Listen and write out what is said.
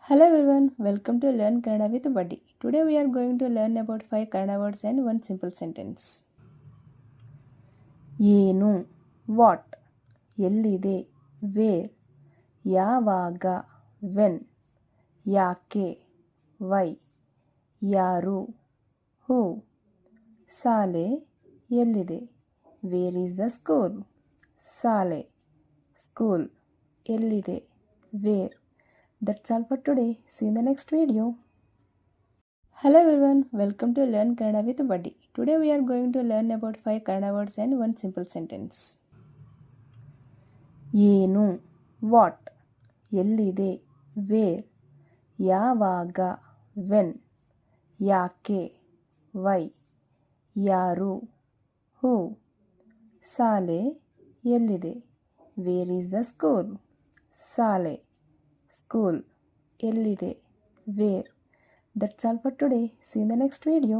Hello everyone, welcome to Learn Kannada with Buddy. Today we are going to learn about 5 Kannada words and one simple sentence. ಏನು, what, ಎಲ್ಲಿದೆ, wear, ಯಾವಾಗ, when, ಯಾಕೆ, Y, ಯಾರು, ಹೂ, ಶಾಲೆ, ಎಲ್ಲಿದೆ, where is the school, ಶಾಲೆ, school, ಎಲ್ಲಿದೆ, wear. That's all for today. See you in the next video. Hello everyone, welcome to Learn Kannada with Buddy. Today we are going to learn about 5 Kannada words and one simple sentence. ಏನು, what, ಎಲ್ಲಿದೆ, wear, ಯಾವಾಗ, when, ಯಾಕೆ, Y, ಯಾರು, ಹೂ, ಶಾಲೆ, ಎಲ್ಲಿದೆ, where is the school, ಶಾಲೆ, school, ಎಲ್ಲಿದೆ, wear. That's all for today. See you in the next video.